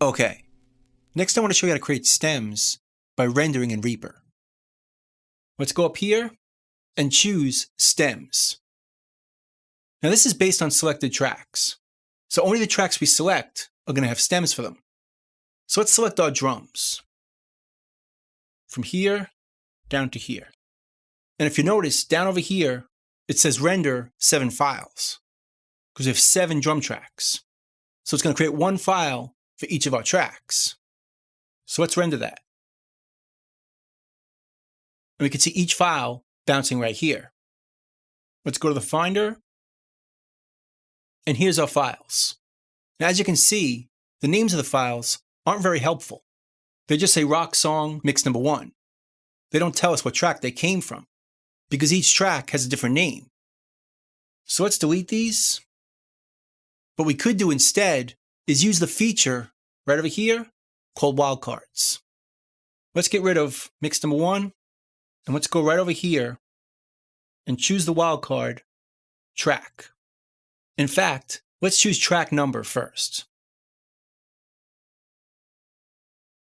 Okay, next I want to show you how to create stems by rendering in REAPER. Let's go up here and choose stems. Now this is based on selected tracks, so only the tracks we select are going to have stems for them. So let's select our drums from here down to here. And if you notice, down over here, it says render 7 files because we have 7 drum tracks. So it's going to create 1 file for each of our tracks. So let's render that. And we can see each file bouncing right here. Let's go to the Finder. And here's our files. Now, as you can see, the names of the files aren't very helpful. They just say rock song mix number 1. They don't tell us what track they came from because each track has a different name. So let's delete these. What we could do instead is use the feature right over here called wildcards. Let's get rid of mix number 1 and let's go right over here and choose the wildcard track. In fact, let's choose track number first.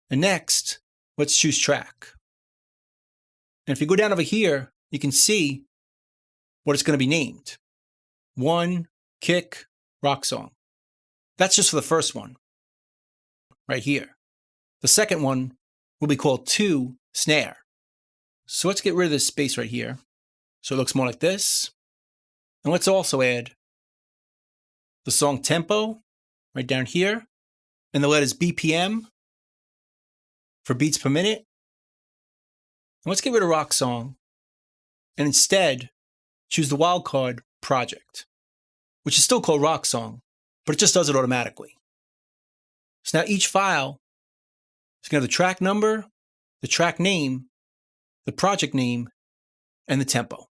And next, let's choose track. And if you go down over here, you can see what it's going to be named. 1, kick, rock song. That's just for the first one, right here. The second one will be called 2, snare. So let's get rid of this space right here so it looks more like this. And let's also add the song tempo right down here and the letters BPM for beats per minute. And let's get rid of rock song and instead choose the wildcard project, which is still called rock song, but it just does it automatically. So now each file is going to have the track number, the track name, the project name, and the tempo.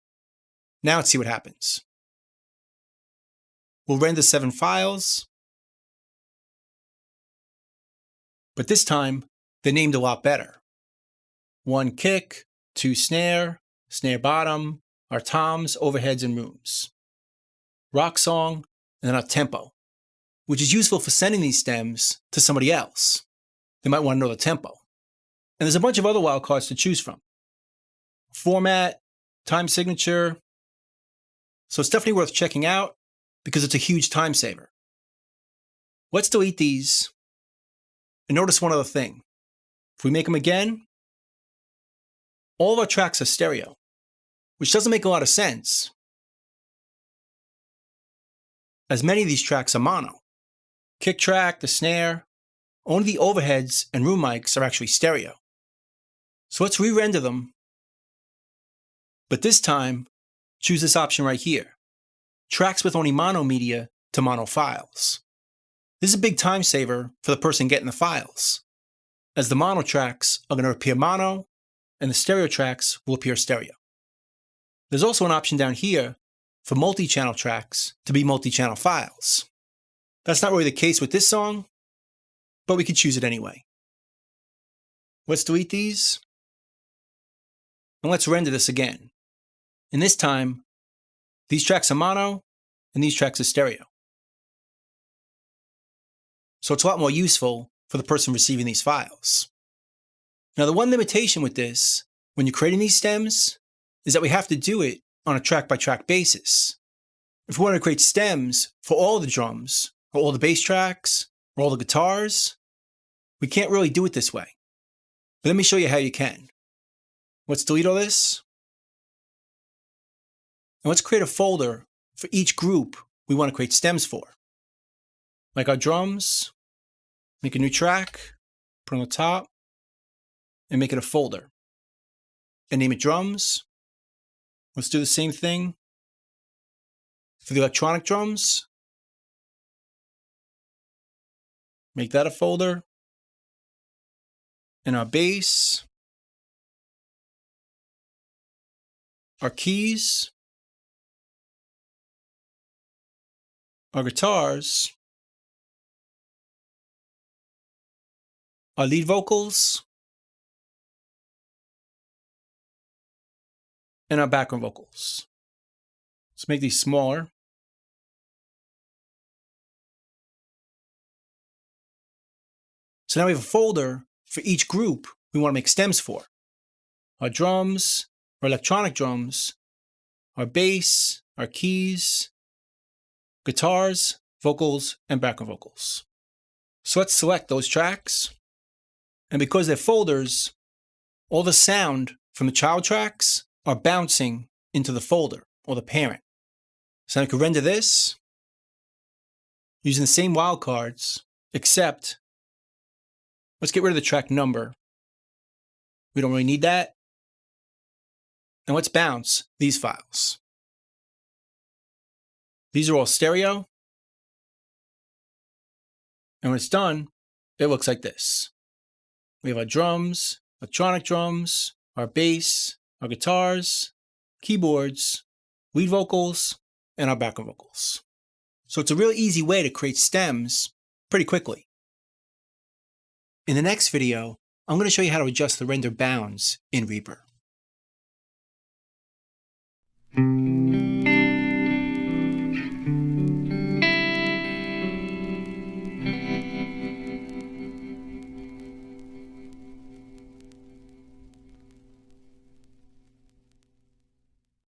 Now let's see what happens. We'll render 7 files, but this time they're named a lot better. 1 kick, 2 snare, snare bottom, our toms, overheads, and rooms. Rock song, and then our tempo, which is useful for sending these stems to somebody else. They might want to know the tempo. And there's a bunch of other wildcards to choose from. Format, time signature. So it's definitely worth checking out because it's a huge time saver. Let's delete these and notice one other thing. If we make them again, all of our tracks are stereo, which doesn't make a lot of sense, as many of these tracks are mono. Kick track, the snare, only the overheads and room mics are actually stereo. So let's re-render them, but this time, choose this option right here. Tracks with only mono media to mono files. This is a big time saver for the person getting the files, as the mono tracks are going to appear mono and the stereo tracks will appear stereo. There's also an option down here for multi-channel tracks to be multi-channel files. That's not really the case with this song, but we could choose it anyway. Let's delete these, and let's render this again. And this time, these tracks are mono, and these tracks are stereo. So it's a lot more useful for the person receiving these files. Now, the one limitation with this, when you're creating these stems, is that we have to do it on a track-by-track basis. If we want to create stems for all the drums, or all the bass tracks, or all the guitars, we can't really do it this way. But let me show you how you can. Let's delete all this. And let's create a folder for each group we want to create stems for. Like our drums, make a new track, put it on the top, and make it a folder. And name it drums. Let's do the same thing for the electronic drums. Make that a folder. And our bass, our keys, our guitars, our lead vocals, and our background vocals. Let's make these smaller. So now we have a folder for each group we want to make stems for. Our drums, our electronic drums, our bass, our keys, guitars, vocals, and background vocals. So let's select those tracks. And because they're folders, all the sound from the child tracks are bouncing into the folder or the parent. So I can render this using the same wildcards, except let's get rid of the track number. We don't really need that. And let's bounce these files. These are all stereo. And when it's done, it looks like this. We have our drums, electronic drums, our bass, our guitars, keyboards, lead vocals, and our background vocals. So it's a really easy way to create stems pretty quickly. In the next video, I'm going to show you how to adjust the render bounds in Reaper.